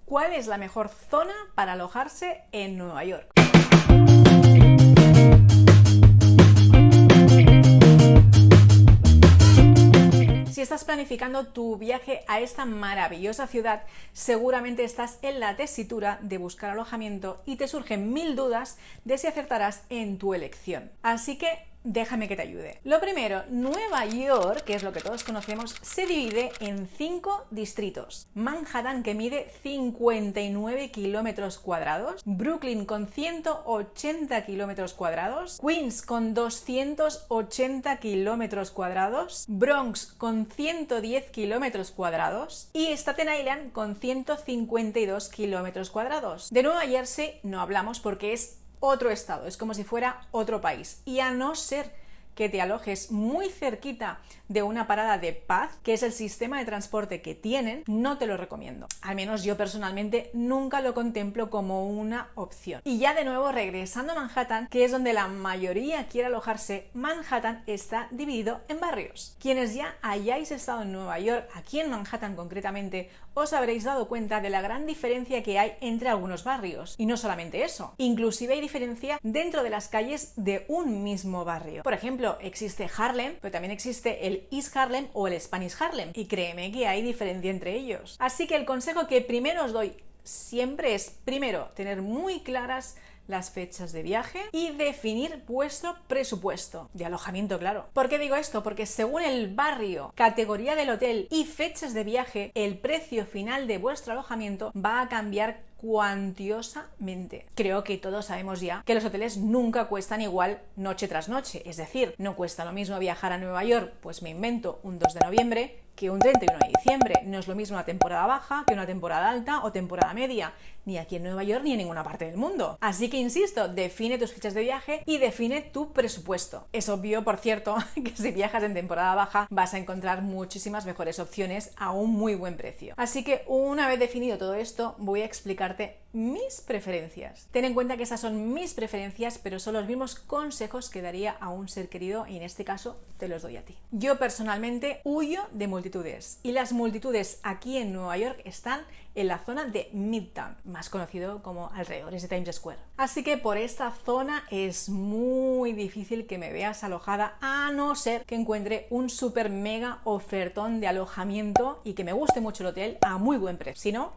¿cuál es la mejor zona para alojarse en Nueva York? Si estás planificando tu viaje a esta maravillosa ciudad, seguramente estás en la tesitura de buscar alojamiento y te surgen 1000 dudas de si acertarás en tu elección. Así que déjame que te ayude. Lo primero, Nueva York, que es lo que todos conocemos, se divide en 5 distritos. Manhattan, que mide 59 kilómetros cuadrados, Brooklyn con 180 kilómetros cuadrados, Queens con 280 kilómetros cuadrados, Bronx con 110 kilómetros cuadrados y Staten Island con 152 kilómetros cuadrados. De Nueva Jersey no hablamos porque es otro estado, es como si fuera otro país, y a no ser que te alojes muy cerquita de una parada de Path, que es el sistema de transporte que tienen, no te lo recomiendo. Al menos yo personalmente nunca lo contemplo como una opción. Y ya de nuevo regresando a Manhattan, que es donde la mayoría quiere alojarse, Manhattan está dividido en barrios. Quienes ya hayáis estado en Nueva York, aquí en Manhattan concretamente, os habréis dado cuenta de la gran diferencia que hay entre algunos barrios. Y no solamente eso, inclusive hay diferencia dentro de las calles de un mismo barrio. Por ejemplo, existe Harlem, pero también existe el East Harlem o el Spanish Harlem, y créeme que hay diferencia entre ellos. Así que el consejo que primero os doy siempre es, primero, tener muy claras las fechas de viaje y definir vuestro presupuesto de alojamiento, claro. ¿Por qué digo esto? Porque según el barrio, categoría del hotel y fechas de viaje, el precio final de vuestro alojamiento va a cambiar cuantiosamente. Creo que todos sabemos ya que los hoteles nunca cuestan igual noche tras noche, es decir, no cuesta lo mismo viajar a Nueva York, pues me invento, un 2 de noviembre que un 31 de diciembre. No es lo mismo una temporada baja que una temporada alta o temporada media, ni aquí en Nueva York ni en ninguna parte del mundo. Así que insisto, define tus fechas de viaje y define tu presupuesto. Es obvio, por cierto, que si viajas en temporada baja vas a encontrar muchísimas mejores opciones a un muy buen precio. Así que una vez definido todo esto, voy a explicarte mis preferencias. Ten en cuenta que esas son mis preferencias, pero son los mismos consejos que daría a un ser querido y en este caso te los doy a ti. Yo personalmente huyo de multitudes y las multitudes aquí en Nueva York están en la zona de Midtown, más conocido como alrededores de Times Square. Así que por esta zona es muy difícil que me veas alojada, a no ser que encuentre un super mega ofertón de alojamiento y que me guste mucho el hotel a muy buen precio. Si no,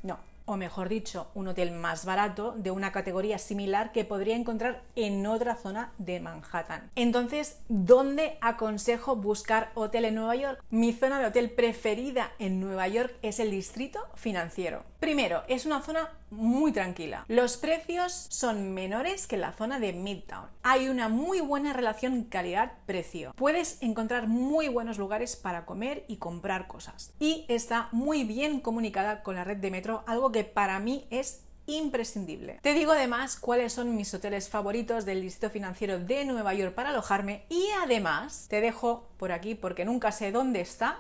no. O mejor dicho, un hotel más barato de una categoría similar que podría encontrar en otra zona de Manhattan. Entonces, ¿dónde aconsejo buscar hotel en Nueva York? Mi zona de hotel preferida en Nueva York es el distrito financiero. Primero, es una zona muy tranquila. Los precios son menores que en la zona de Midtown. Hay una muy buena relación calidad-precio. Puedes encontrar muy buenos lugares para comer y comprar cosas. Y está muy bien comunicada con la red de metro, algo que para mí es imprescindible. Te digo además cuáles son mis hoteles favoritos del distrito financiero de Nueva York para alojarme y además te dejo por aquí, porque nunca sé dónde está,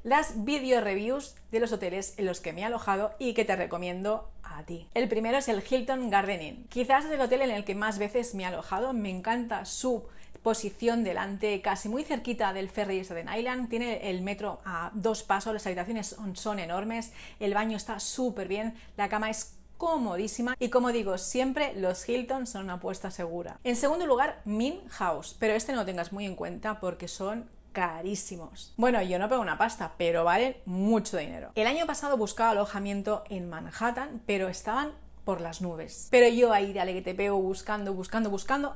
las video reviews de los hoteles en los que me he alojado y que te recomiendo a ti. El primero es el Hilton Garden Inn. Quizás es el hotel en el que más veces me he alojado. Me encanta su posición delante, casi muy cerquita del ferry de Staten Island. Tiene el metro a 2 pasos, las habitaciones son enormes, el baño está súper bien, la cama es comodísima y, como digo, siempre los Hilton son una apuesta segura. En segundo lugar, Mint House, pero este no lo tengas muy en cuenta porque son carísimos. Bueno, yo no pago una pasta, pero valen mucho dinero. El año pasado buscaba alojamiento en Manhattan, pero estaban por las nubes. Pero yo ahí de aleguetepeo buscando,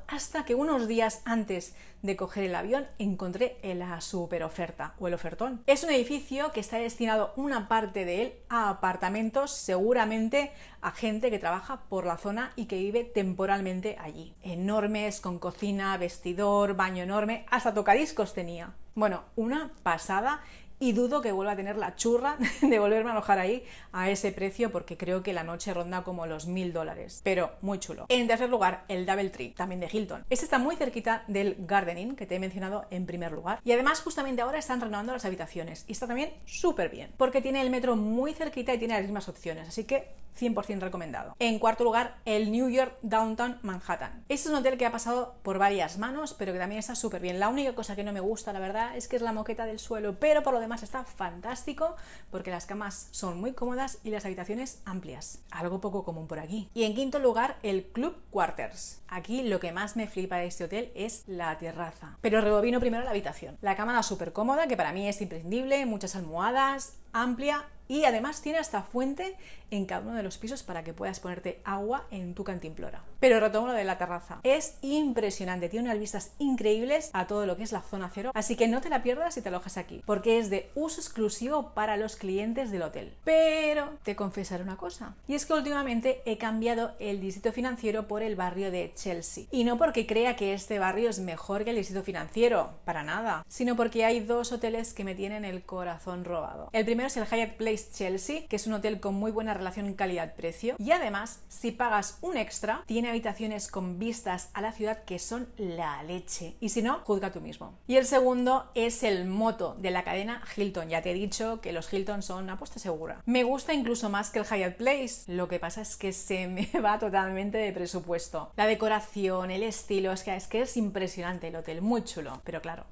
hasta que unos días antes de coger el avión encontré la super oferta o el ofertón. Es un edificio que está destinado una parte de él a apartamentos, seguramente a gente que trabaja por la zona y que vive temporalmente allí. Enormes, con cocina, vestidor, baño enorme, hasta tocadiscos tenía. Bueno, una pasada. Y dudo que vuelva a tener la churra de volverme a alojar ahí a ese precio, porque creo que la noche ronda como los $1000, pero muy chulo. En tercer lugar, el DoubleTree, también de Hilton. Este está muy cerquita del Garden Inn, que te he mencionado en primer lugar, y además justamente ahora están renovando las habitaciones y está también súper bien, porque tiene el metro muy cerquita y tiene las mismas opciones, así que 100% recomendado. En cuarto lugar, el New York Downtown Manhattan. Este es un hotel que ha pasado por varias manos, pero que también está súper bien. La única cosa que no me gusta, la verdad, es que es la moqueta del suelo, pero por lo demás demás está fantástico porque las camas son muy cómodas y las habitaciones amplias, algo poco común por aquí. Y en quinto lugar, el Club Quarters. Aquí lo que más me flipa de este hotel es la terraza. Pero rebobino primero la habitación. La cama súper cómoda, que para mí es imprescindible, muchas almohadas, amplia, y además tiene hasta fuente en cada uno de los pisos para que puedas ponerte agua en tu cantimplora. Pero retomo lo de la terraza. Es impresionante, tiene unas vistas increíbles a todo lo que es la zona cero, así que no te la pierdas si te alojas aquí, porque es de uso exclusivo para los clientes del hotel. Pero te confesaré una cosa, y es que últimamente he cambiado el distrito financiero por el barrio de Chelsea. Y no porque crea que este barrio es mejor que el distrito financiero, para nada, sino porque hay dos hoteles que me tienen el corazón robado. El primero es el Hyatt Place Chelsea, que es un hotel con muy buena relación calidad-precio, y además, si pagas un extra, tiene habitaciones con vistas a la ciudad que son la leche, y si no, juzga tú mismo. Y el segundo es el Moto de la cadena Hilton. Ya te he dicho que los Hilton son apuesta segura. Me gusta incluso más que el Hyatt Place, lo que pasa es que se me va totalmente de presupuesto. La decoración, el estilo, es que es impresionante el hotel, muy chulo, pero claro,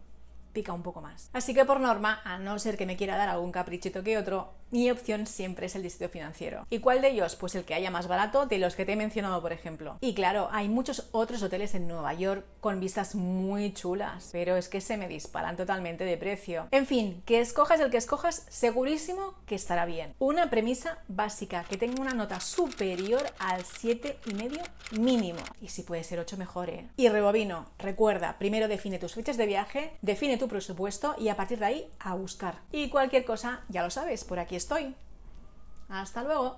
pica un poco más. Así que por norma, a no ser que me quiera dar algún caprichito que otro, mi opción siempre es el distrito financiero. ¿Y cuál de ellos? Pues el que haya más barato de los que te he mencionado, por ejemplo. Y claro, hay muchos otros hoteles en Nueva York con vistas muy chulas, pero es que se me disparan totalmente de precio. En fin, que escojas el que escojas, segurísimo que estará bien. Una premisa básica, que tenga una nota superior al 7,5 mínimo. Y si puede ser 8, mejor, ¿eh? Y rebobino, recuerda, primero define tus fechas de viaje, define tu presupuesto y a partir de ahí a buscar. Y cualquier cosa, ya lo sabes, por aquí estoy. Hasta luego.